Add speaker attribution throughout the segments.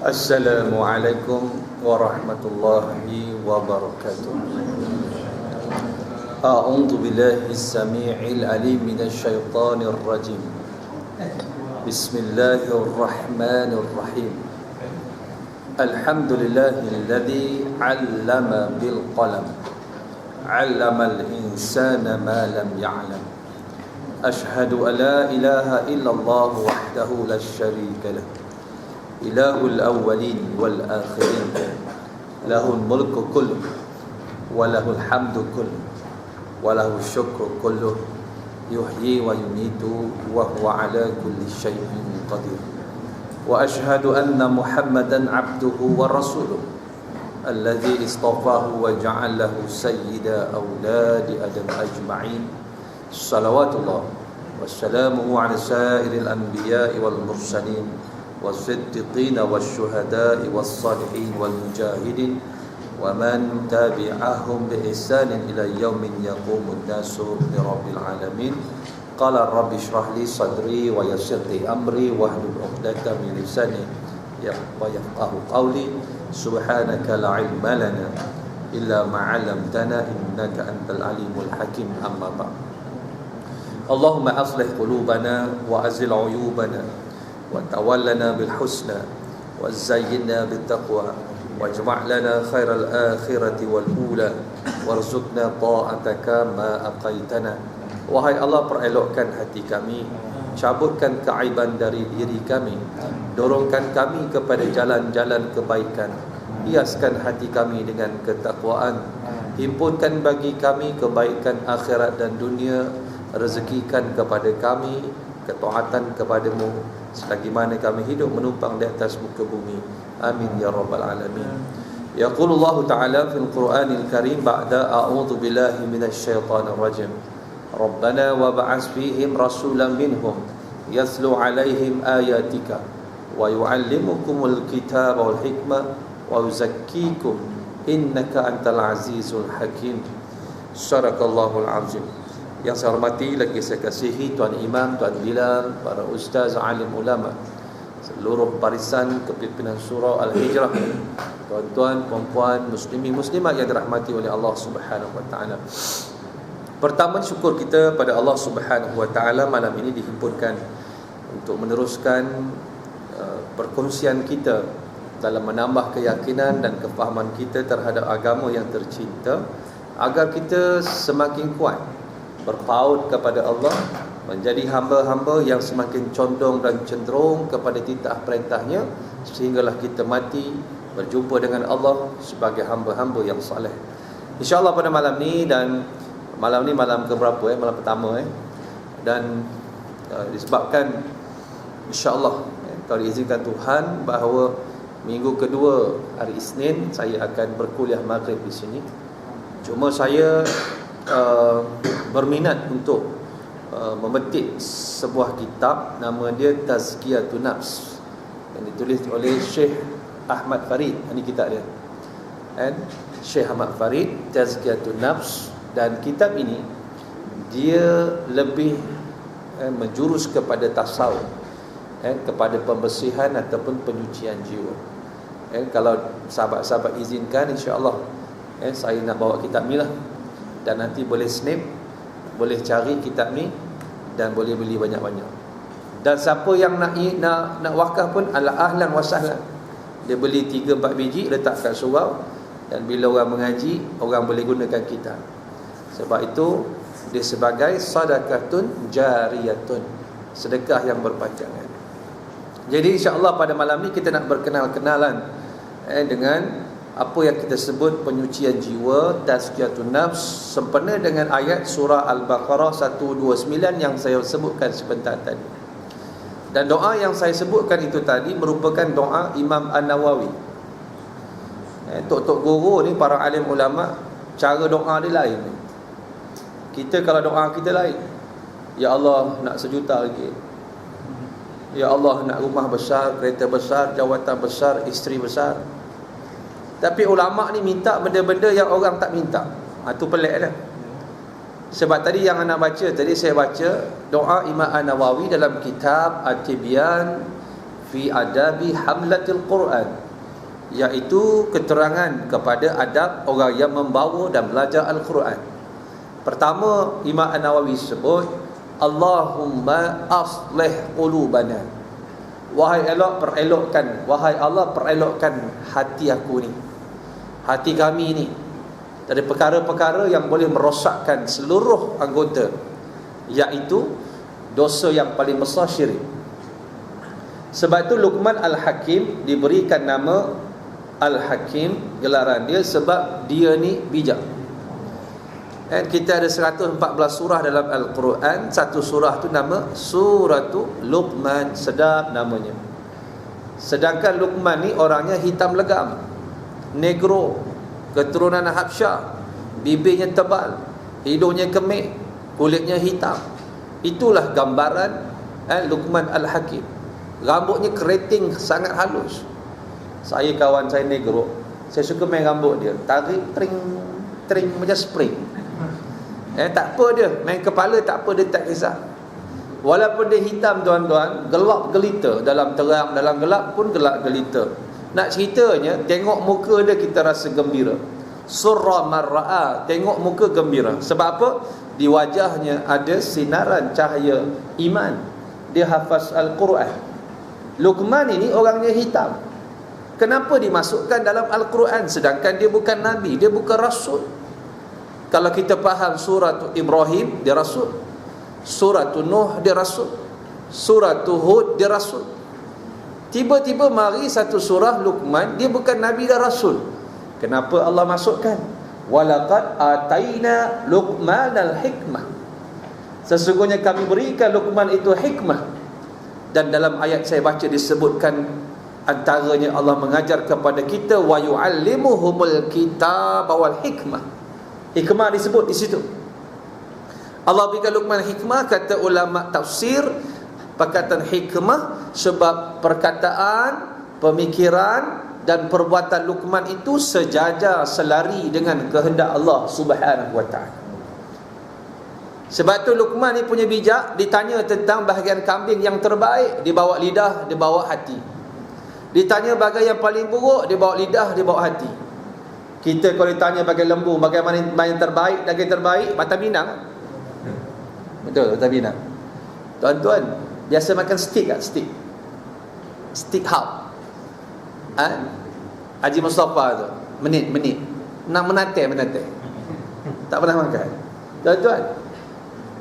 Speaker 1: Assalamualaikum warahmatullahi wabarakatuh. A'udzu billahi as-sami'il 'alim minasy syaithanir rajim. Bismillahirrahmanirrahim. Alhamdulillahilladzi 'allama bil qalam. 'Allamal insana ma lam ya'lam. Ashhadu an la ilaha illallah wahdahu la syarika lah. Ilahul awwalin wal akhirin. Lahul mulku kulluh wa lahul hamdu kulluh wa lahul syukru kulluh. Yuhyi wa yumitu wa huwa ala kulli syai'in qadir. Wa ashhadu anna Muhammadan abduhu wa rasuluh alladzi istafahu wa ja'alahu sayyida awladi adam ajma'in. Salawatullah wassalamuhu ala sairil anbiya'i wal mursalin والصديقين والشهداء والصالحين والمجاهدين ومن تبعهم بإحسان إلى يوم يقوم الناس لرب العالمين. قال رب اشرح لي صدري ويسر لي أمري واحلل عقدة من لساني يفقهوا قولي. سبحانك لا علم لنا إلا ما علمتنا إنك أنت العليم الحكيم. أما بعد. اللهم أصلح قلوبنا وأزل عيوبنا وتولنا بالحسنى وزينا بالتقوى واجمع لنا خير الآخرة والأولى وارزقنا طاعتك ما أقيتنا. Wahai Allah, perelokkan hati kami, cabutkan keaiban dari diri kami, dorongkan kami kepada jalan-jalan kebaikan, hiaskan hati kami dengan ketakwaan, himpunkan bagi kami kebaikan akhirat dan dunia, rezekikan kepada kami ketaatan kepadamu selagi mana kami hidup menumpang di atas muka bumi. Amin ya rabbal alamin. Yaqulullahu ta'ala fil Qur'anil Karim ba'da a'udzu billahi minasy syaithanir rajim. Rabbana wa ba'ats fihim rasulan minhum yatlu 'alaihim ayatika wa yu'allimukumul kitaba wal hikmah wa yuzakkikum innaka antal azizul hakim. Sadaqallahul azim. Yang saya hormati lagi saya kasihi Tuan Imam, Tuan Bilal, para ustaz, alim ulama, seluruh barisan kepimpinan surau Al-Hijrah, tuan-tuan, puan-puan, muslimin, muslimat yang dirahmati oleh Allah Subhanahu wa taala. Pertama, syukur kita pada Allah Subhanahu wa taala malam ini dihimpunkan untuk meneruskan perkongsian kita dalam menambah keyakinan dan kefahaman kita terhadap agama yang tercinta, agar kita semakin kuat berpaut kepada Allah, menjadi hamba-hamba yang semakin condong dan cenderung kepada titah perintahnya, sehinggalah kita mati berjumpa dengan Allah sebagai hamba-hamba yang soleh. InsyaAllah pada malam ni, dan malam ni malam keberapa malam pertama dan disebabkan insyaAllah kalau diizinkan Tuhan bahawa minggu kedua hari Isnin saya akan berkuliah maghrib di sini. Cuma saya berminat untuk memetik sebuah kitab, nama dia Tazkiyatun Nafs, yang ditulis oleh Syekh Ahmad Farid. Ini kitab dia, Syekh Ahmad Farid, Tazkiyatun Nafs. Dan kitab ini dia lebih menjurus kepada tasawuf, kepada pembersihan ataupun penyucian jiwa. Kalau sahabat-sahabat izinkan, insya-Allah saya nak bawa kitab ni lah. Dan nanti boleh snap, boleh cari kitab ni dan boleh beli banyak-banyak. Dan siapa yang nak wakaf pun ala ahlan wa sahlan. Dia beli 3-4 biji, letak kat surau, dan bila orang mengaji, orang boleh gunakan kitab. Sebab itu dia sebagai sadaqatun jariyatun, sedekah yang berpanjangan. Jadi insya-Allah pada malam ni kita nak berkenal-kenalan dengan apa yang kita sebut penyucian jiwa, tazkiyatun nafs, sempena dengan ayat surah Al-Baqarah 129 yang saya sebutkan sebentar tadi. Dan doa yang saya sebutkan itu tadi merupakan doa Imam An-Nawawi. Tok-tok guru ni, para alim ulama, cara doa dia lain. Kita kalau doa kita lain, ya Allah nak 1 juta lagi, ya Allah nak rumah besar, kereta besar, jawatan besar, isteri besar. Tapi ulama ni minta benda-benda yang orang tak minta. Itu pelik dah. Sebab tadi yang anak baca, tadi saya baca doa Imam An-Nawawi dalam kitab At-Tibyan fi adabi hamlatil Quran, iaitu keterangan kepada adab orang yang membawa dan belajar Al-Quran. Pertama, Imam An-Nawawi sebut, Allahumma aslih qulubana, wahai Allah perelokkan hati aku ni, hati kami ni, dari perkara-perkara yang boleh merosakkan seluruh anggota, iaitu dosa yang paling besar syirik. Sebab itu Luqman Al-Hakim diberikan nama Al-Hakim, gelaran dia sebab dia ni bijak. Dan kita ada 114 surah dalam Al-Quran. Satu surah tu nama Suratu Luqman, sedap namanya. Sedangkan Luqman ni orangnya hitam legam, negro, keturunan Habsyah, bibirnya tebal, hidungnya kemih, kulitnya hitam. Itulah gambaran Luqman Al-Hakim. Rambutnya keriting, sangat halus. Saya kawan saya negro, saya suka main rambut dia, tarik tring macam spring. Tak apa dia, main kepala tak apa, dia tak kisah. Walaupun dia hitam tuan-tuan, gelap gelita, dalam terang dalam gelap pun gelap gelita. Nak ceritanya, tengok muka dia kita rasa gembira. Surra marra'a, tengok muka gembira. Sebab apa? Di wajahnya ada sinaran cahaya iman. Dia hafaz Al-Quran. Luqman ini orangnya hitam. Kenapa dimasukkan dalam Al-Quran sedangkan dia bukan Nabi, dia bukan Rasul? Kalau kita faham surah Ibrahim, dia Rasul. Surah Nuh, dia Rasul. Surah Hud, dia Rasul. Tiba-tiba mari satu surah Luqman, dia bukan Nabi dan Rasul. Kenapa Allah masukkan? Walaqad ataina Luqmanal hikmah. Sesungguhnya kami berikan Luqman itu hikmah. Dan dalam ayat saya baca disebutkan, antaranya Allah mengajar kepada kita, wa yu'allimuhumul kitab wal hikmah. Hikmah disebut di situ. Allah berikan Luqman hikmah, kata ulama tafsir, perkataan hikmah sebab perkataan, pemikiran dan perbuatan Luqman itu sejajar, selari dengan kehendak Allah Subhanahu wa taala. Sebab tu Luqman ni punya bijak. Ditanya tentang bahagian kambing yang terbaik, dia bawa lidah, dia bawa hati. Ditanya bahagian yang paling buruk, dia bawa lidah, dia bawa hati. Kita kalau ditanya bahagian lembu, bagaimana yang terbaik, daging terbaik, Batam Minang. Betul, Batam Minang. Tuan-tuan, biasa makan steak tak? Steak hub. Haji Mustafa tu, menit. Nak menatai. Tak pernah makan. Tuan-tuan,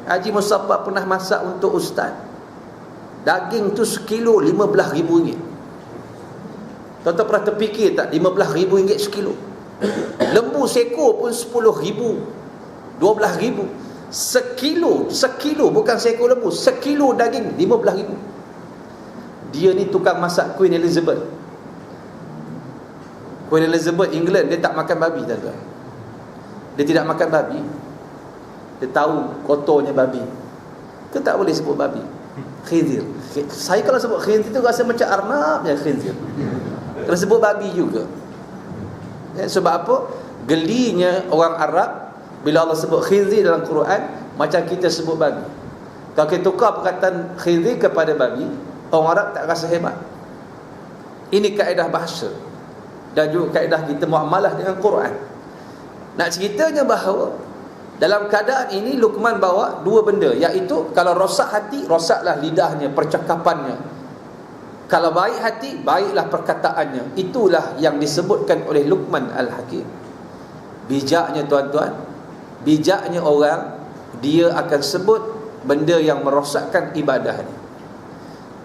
Speaker 1: Haji Mustafa pernah masak untuk ustaz. Daging tu sekilo RM15,000. Tuan-tuan pernah terfikir tak, RM15,000 sekilo? Lembu seekor pun RM10,000, RM12,000. Sekilo bukan seekor lembu, sekilo daging RM15,000. Dia ni tukang masak Queen Elizabeth. Queen Elizabeth England, dia tak makan babi, tuan-tuan. Dia tidak makan babi. Dia tahu kotornya babi. Kita tak boleh sebut babi, khinzir. Saya kalau sebut khinzir tu rasa macam arnab je, khinzir. Kalau sebut babi juga. Sebab apa? Gelinya orang Arab bila Allah sebut khinzir dalam Quran, macam kita sebut babi. Kalau kita tukar perkataan khinzir kepada babi, orang Arab tak rasa hebat. Ini kaedah bahasa dan juga kaedah kita muamalah dengan Quran. Nak ceritanya bahawa dalam keadaan ini Luqman bawa dua benda, iaitu kalau rosak hati, rosaklah lidahnya, percakapannya. Kalau baik hati, baiklah perkataannya. Itulah yang disebutkan oleh Luqman Al-Hakim. Bijaknya tuan-tuan, bijaknya orang, dia akan sebut benda yang merosakkan ibadah ni.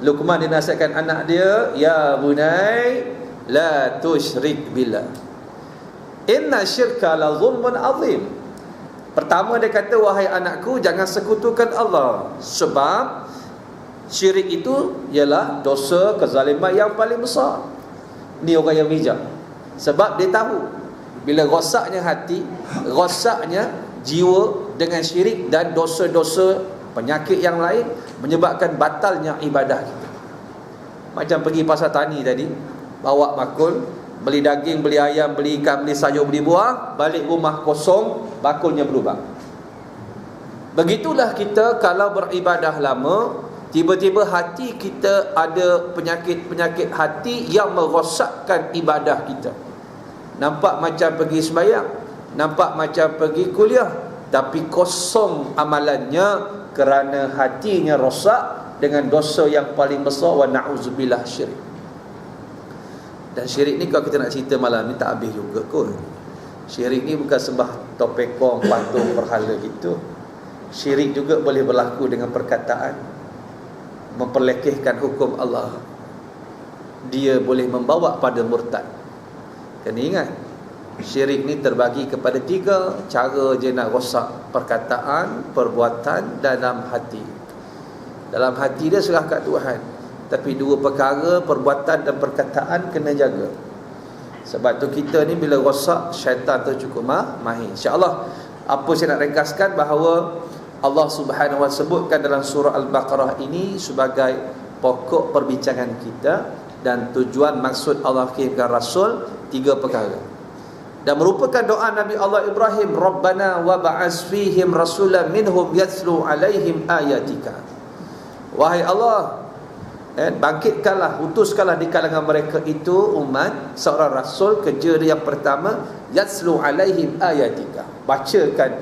Speaker 1: Luqman dinasihatkan anak dia, ya bunai la tusyrik billah, inna syirka la zulmun azim. Pertama dia kata, wahai anakku, jangan sekutukan Allah, sebab syirik itu ialah dosa kezaliman yang paling besar. Ni orang yang bijak. Sebab dia tahu bila rosaknya hati, rosaknya jiwa dengan syirik dan dosa-dosa penyakit yang lain, menyebabkan batalnya ibadah kita. Macam pergi pasar tani tadi, bawa bakul, beli daging, beli ayam, beli ikan, beli sayur, beli buah, balik rumah kosong, bakulnya berubah. Begitulah kita kalau beribadah lama, Tiba-tiba hati kita ada penyakit-penyakit hati yang merosakkan ibadah kita. Nampak macam pergi sembahyang, nampak macam pergi kuliah, tapi kosong amalannya kerana hatinya rosak dengan dosa yang paling besar, wa na'udzubillah, syirik. Dan syirik ni kalau kita nak cerita malam ni tak habis juga kot. Syirik ni bukan sembah topekong, patung, berhala gitu. Syirik juga boleh berlaku dengan perkataan, memperlekehkan hukum Allah. Dia boleh membawa pada murtad. Kena ingat, syirik ni terbagi kepada 3 cara je nak rosak perkataan, perbuatan dalam hati. Dalam hati dia serah kat Tuhan, tapi 2 perkara, perbuatan dan perkataan, kena jaga. Sebab tu kita ni bila rosak, syaitan tu cukup mahir. InsyaAllah, apa saya nak ringkaskan bahawa Allah Subhanahu wa sebutkan dalam surah Al-Baqarah ini sebagai pokok perbincangan kita, dan tujuan maksud Allah kirimkan Rasul 3 perkara. Dan merupakan doa Nabi Allah Ibrahim, Rabbana wa ba'as fihim rasulan minhum yatslu alaihim ayatika. Wahai Allah, bangkitkanlah, utuskanlah di kalangan mereka itu umat seorang rasul. Kerja dia yang pertama, yatslu alaihim ayatika, bacakan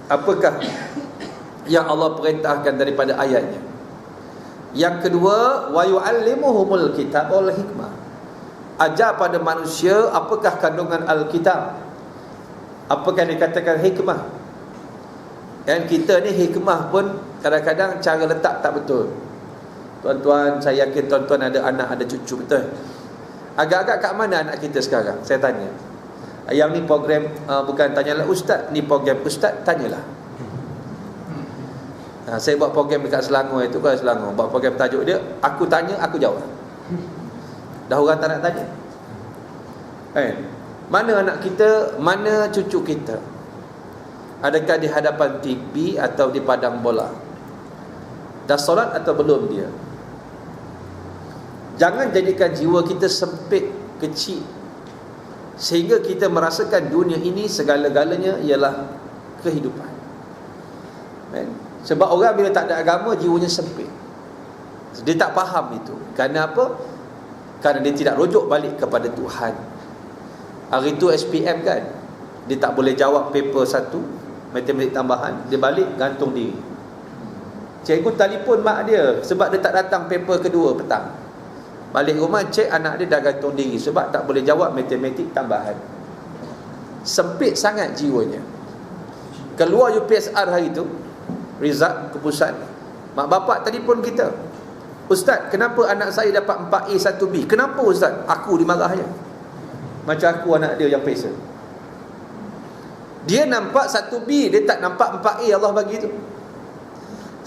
Speaker 1: apakah yang Allah perintahkan daripada ayatnya. Yang kedua, wa yu'allimuhumul kitab wal hikmah, ajar pada manusia apakah kandungan Alkitab, apakah yang dikatakan hikmah. Dan kita ni hikmah pun kadang-kadang cara letak tak betul. Tuan-tuan, saya yakin tuan-tuan ada anak, ada cucu, betul? Agak-agak kat mana anak kita sekarang? Saya tanya. Yang ni program, bukan tanyalah ustaz, ni program ustaz, tanyalah. Saya buat program dekat Selangor itu, kalau Selangor buat program tajuk dia, aku tanya, aku jawab. Dah orang tak nak tanya. Mana anak kita, mana cucu kita? Adakah di hadapan TV atau di padang bola? Dah solat atau belum dia? Jangan jadikan jiwa kita sempit, kecil, sehingga kita merasakan dunia ini segala-galanya ialah kehidupan. Sebab orang bila tak ada agama, jiwanya sempit. Dia tak faham itu. Kerana apa? Kerana dia tidak rujuk balik kepada Tuhan. Hari itu SPM kan, dia tak boleh jawab paper 1 matematik tambahan, dia balik gantung diri. Cikgu telefon mak dia sebab dia tak datang paper kedua petang. Balik rumah cek anak dia dah gantung diri sebab tak boleh jawab matematik tambahan. Sempit sangat jiwanya. Keluar UPSR hari itu, result keputusan, mak bapak telefon kita, Ustaz, kenapa anak saya dapat 4A 1B? Kenapa Ustaz? Aku dimarahnya. Macam aku anak dia yang pesa. Dia nampak 1B, dia tak nampak 4A Allah bagi tu.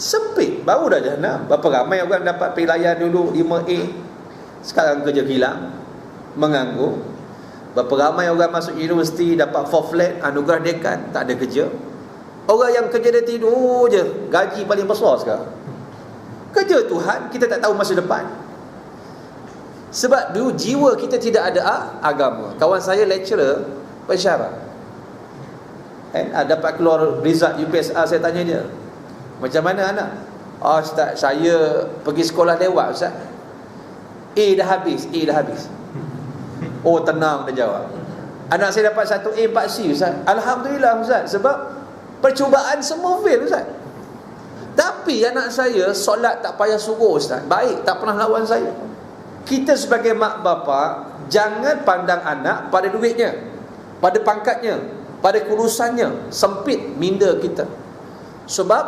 Speaker 1: Sempit, baru dah jahanam. Berapa ramai orang dapat pilihan dulu 5A, sekarang kerja kilang, menganggur. Berapa ramai orang masuk universiti dapat 4 flat, anugerah dekan, tak ada kerja. Orang yang kerja dia tidur je, gaji paling besar sekarang. Kerja Tuhan, kita tak tahu masa depan. Sebab dulu jiwa kita tidak ada agama. Kawan saya lecturer pensyarah, dapat keluar result UPSR, saya tanya dia, macam mana anak? Ustaz, saya pergi sekolah lewat Ustaz. A dah habis. Oh, tenang, dia jawab. Anak saya dapat 1A 4C Ustaz. Alhamdulillah Ustaz, sebab percubaan semua fail Ustaz. Tapi anak saya solat tak payah suruh Ustaz, baik, tak pernah lawan saya. Kita sebagai mak bapak, jangan pandang anak pada duitnya, pada pangkatnya, pada kurusannya, sempit minda kita. Sebab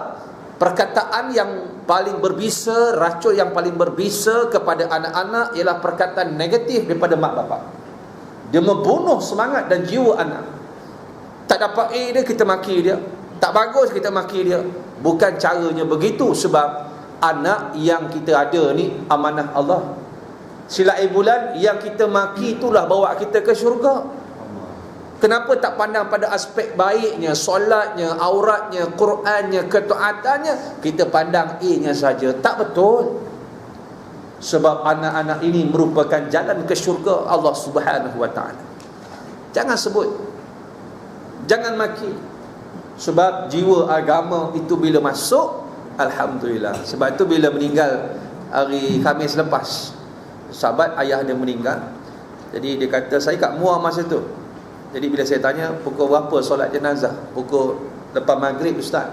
Speaker 1: perkataan yang paling berbisa, racun yang paling berbisa kepada anak-anak ialah perkataan negatif daripada mak bapak. Dia membunuh semangat dan jiwa anak. Tak dapat A dia, kita maki dia. Tak bagus, kita maki dia. Bukan caranya begitu. Sebab anak yang kita ada ni amanah Allah. Silai bulan yang kita maki itulah bawa kita ke syurga. Kenapa tak pandang pada aspek baiknya, solatnya, auratnya, Qurannya, ketaatannya? Kita pandang A-nya saja. Tak betul. Sebab anak-anak ini merupakan jalan ke syurga Allah Subhanahu wa ta'ala. Jangan sebut, jangan maki. Sebab jiwa agama itu bila masuk, Alhamdulillah. Sebab tu bila meninggal hari Khamis lepas, sahabat ayah dia meninggal. Jadi dia kata, saya kat Muar masa tu. Jadi bila saya tanya, pukul berapa solat jenazah? Pukul lepas maghrib ustaz.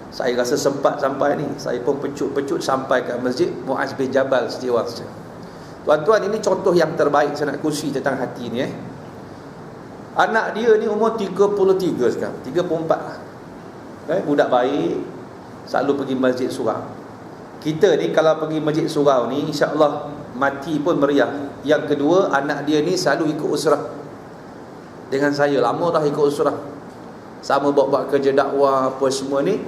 Speaker 1: Saya rasa sempat sampai ni. Saya pun pecut-pecut sampai ke masjid Muaz bin Jabal setiap waktu. Tuan-tuan, ini contoh yang terbaik saya nak kongsi tentang hati ni. Anak dia ni umur 33 sekarang, 34 lah. Budak baik, selalu pergi masjid surau. Kita ni kalau pergi masjid surau ni, insya-Allah mati pun meriah. Yang kedua, anak dia ni selalu ikut usrah dengan saya. Lama dah ikut usrah, sama buat kerja dakwah apa semua ni.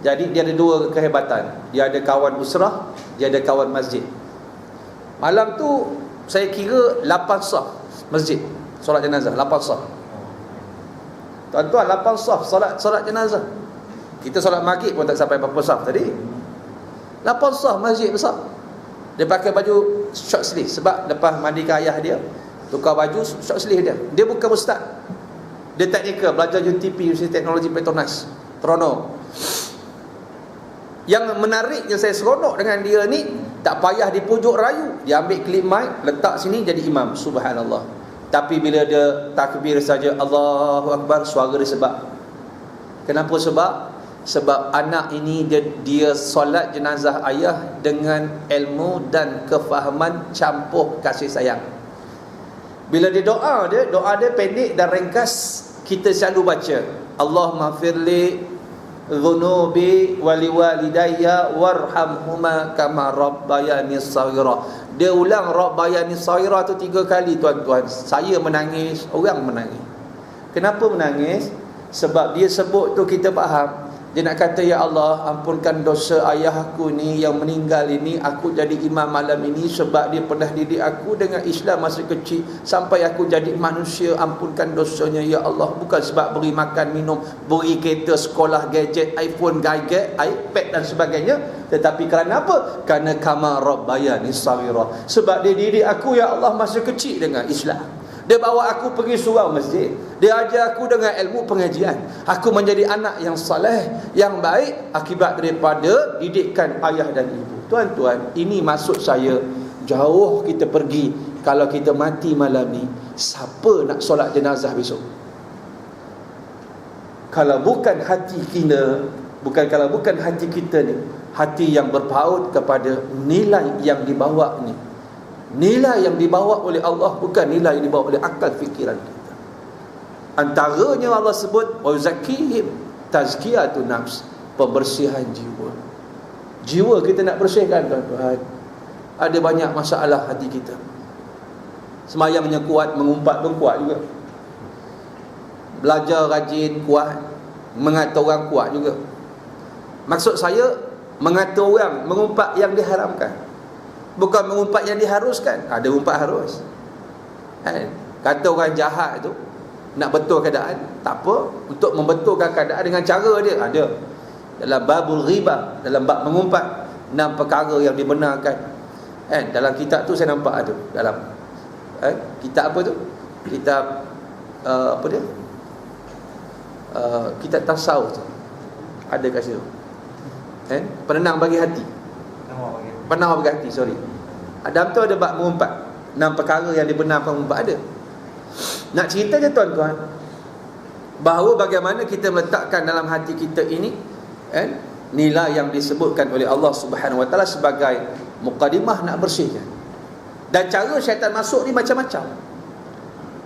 Speaker 1: Jadi dia ada dua kehebatan. Dia ada kawan usrah, dia ada kawan masjid. Malam tu saya kira 8 saf masjid solat jenazah, 8 saf. Tuan-tuan, 8 saf solat jenazah. Kita solat maghrib pun tak sampai berapa saf tadi. 8 saf masjid besar. Dia pakai baju short sleeve sebab lepas mandikan ayah dia, tukar baju short sleeve dia. Dia bukan ustaz. Dia teknikal, belajar UTP, Universiti Teknologi Petronas, Terengganu. Yang menarik yang saya seronok dengan dia ni, tak payah di pojok rayu. Dia ambil klip mic, letak sini jadi imam. Subhanallah. Tapi bila dia takbir saja, Allahu Akbar, suara dia sebab. Kenapa sebab? Sebab anak ini dia solat jenazah ayah dengan ilmu dan kefahaman campur kasih sayang. Bila dia doa dia pendek dan ringkas. Kita selalu baca, Allahumma firli dhunubi wali walidayya warhamhuma kama rabbayani shaghira. Dia ulang rabbayani shaghira tu 3 kali tuan-tuan. Saya menangis, orang menangis. Kenapa menangis? Sebab dia sebut tu kita faham. Dia nak kata, ya Allah, ampunkan dosa ayah aku ni yang meninggal ini. Aku jadi imam malam ini sebab dia pernah didik aku dengan Islam masa kecil sampai aku jadi manusia. Ampunkan dosanya ya Allah. Bukan sebab beri makan, minum, beri kereta, sekolah, gadget, iPhone, gadget, iPad dan sebagainya. Tetapi kerana apa? Kerana kama rabbayani shaghira. Sebab dia didik aku ya Allah masa kecil dengan Islam. Dia bawa aku pergi surau masjid. Dia ajar aku dengan ilmu pengajian. Aku menjadi anak yang saleh, yang baik akibat daripada didikan ayah dan ibu. Tuan-tuan, ini maksud saya. Jauh kita pergi. Kalau kita mati malam ni, siapa nak solat jenazah besok? Kalau bukan hati kita, kalau bukan hati kita ni, hati yang berpaut kepada nilai yang dibawa ni. Nilai yang dibawa oleh Allah bukan nilai yang dibawa oleh akal fikiran kita. Antaranya Allah sebut wa zakihim, tazkiyatun nafs, pembersihan jiwa. Jiwa kita nak bersihkan tuan-tuan. Ada banyak masalah hati kita. Semayangnya kuat, mengumpat pun kuat juga. Belajar rajin kuat, mengata orang kuat juga. Maksud saya, mengata orang, mengumpat yang diharamkan, bukan mengumpat yang diharuskan. Ada umpat harus. Kata orang jahat tu nak betul keadaan, tak apa. Untuk membetulkan keadaan dengan cara dia, ada. Dalam babul ghibah, dalam bab mengumpat, 6 perkara yang dibenarkan. Dalam kitab tu saya nampak tu. Dalam kitab apa tu? Kitab apa dia? Kitab tasawuf tu. Ada kat situ. Penenang bagi hati. Penawar berganti, sorry. Dalam tu ada bab mengumpat, 6 perkara yang dibenarkan mengumpat ada. Nak cerita je tuan-tuan, bahawa bagaimana kita meletakkan dalam hati kita ini nilai yang disebutkan oleh Allah Subhanahu Wa Taala sebagai mukadimah nak bersihkan. Dan cara syaitan masuk ni macam-macam.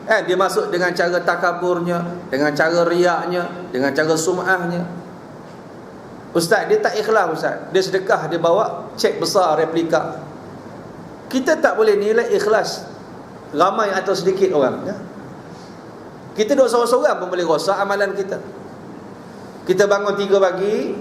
Speaker 1: Dia masuk dengan cara takaburnya, dengan cara riaknya, dengan cara sum'ahnya. Ustaz, dia tak ikhlas ustaz. Dia sedekah, dia bawa cek besar replika. Kita tak boleh nilai ikhlas ramai atau sedikit orang. Kita duduk seorang-seorang pun boleh rosak amalan kita. Kita bangun 3 pagi,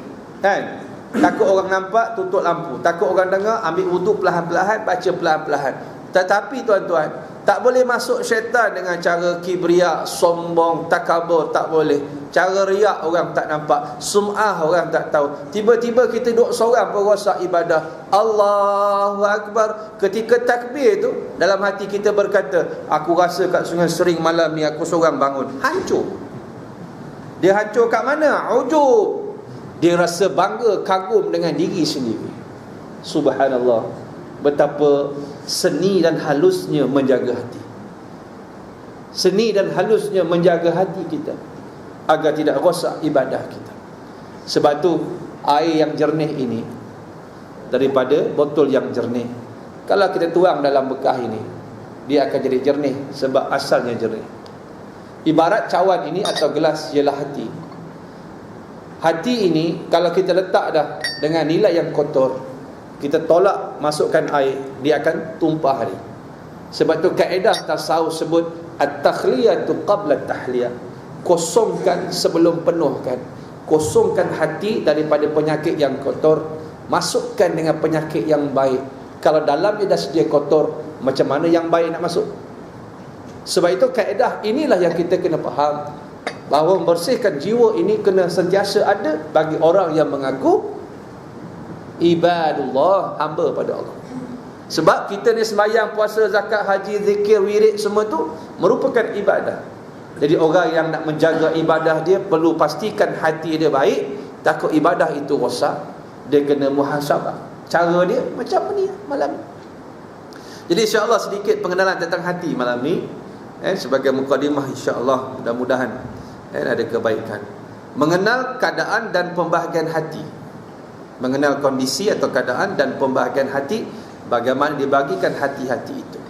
Speaker 1: takut orang nampak, tutup lampu. Takut orang dengar, ambil wudu perlahan-lahan, baca perlahan-lahan. Tetapi tuan-tuan, tak boleh masuk syaitan dengan cara kibria, sombong, takabur, tak boleh. Cara riak orang tak nampak, sum'ah orang tak tahu. Tiba-tiba kita duduk seorang pun rosak ibadah. Allahu Akbar. Ketika takbir tu, dalam hati kita berkata, aku rasa kat Sungai Sering malam ni aku seorang bangun. Hancur. Dia hancur kat mana? Ujub. Dia rasa bangga, kagum dengan diri sendiri. Subhanallah, betapa seni dan halusnya menjaga hati. Seni dan halusnya menjaga hati kita agar tidak rosak ibadah kita. Sebab tu air yang jernih ini daripada botol yang jernih, kalau kita tuang dalam bekah ini, dia akan jadi jernih sebab asalnya jernih. Ibarat cawan ini atau gelas ialah hati. Hati ini kalau kita letak dah dengan nilai yang kotor, kita tolak masukkan air, dia akan tumpah hari. Sebab tu kaedah tasawuf sebut at-takhliyatu qabla at-tahliyah. Kosongkan sebelum penuhkan. Kosongkan hati daripada penyakit yang kotor, masukkan dengan penyakit yang baik. Kalau dalamnya dah sedia kotor, macam mana yang baik nak masuk? Sebab itu kaedah inilah yang kita kena faham, bahawa membersihkan jiwa ini kena sentiasa ada bagi orang yang mengaku ibadullah, hamba pada Allah. Sebab kita ni sembahyang, puasa, zakat, haji, zikir, wirid, semua tu merupakan ibadah. Jadi orang yang nak menjaga ibadah dia perlu pastikan hati dia baik. Takut ibadah itu rosak, dia kena muhasabah. Cara dia macam ni malam ni. Jadi insya-Allah sedikit pengenalan tentang hati malam ni, sebagai mukadimah, insya-Allah mudah-mudahan ada kebaikan. Mengenal keadaan dan pembahagian hati. Mengenal kondisi atau keadaan dan pembahagian hati, bagaimana dibagikan hati-hati itu.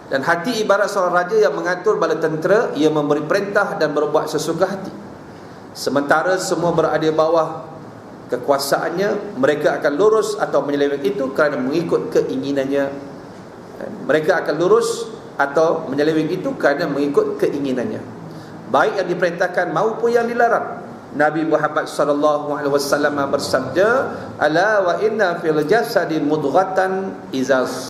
Speaker 1: Dan hati ibarat seorang raja yang mengatur bala tentera. Ia memberi perintah dan berbuat sesuka hati. Sementara semua berada di bawah kekuasaannya, mereka akan lurus atau menyeleweng itu kerana mengikut keinginannya. Mereka akan lurus atau menyeleweng itu kerana mengikut keinginannya, baik yang diperintahkan maupun yang dilarang. Nabi Muhammad sallallahu alaihi wasallam bersabda, "Ala wa inna fil jasadi mudghatan iza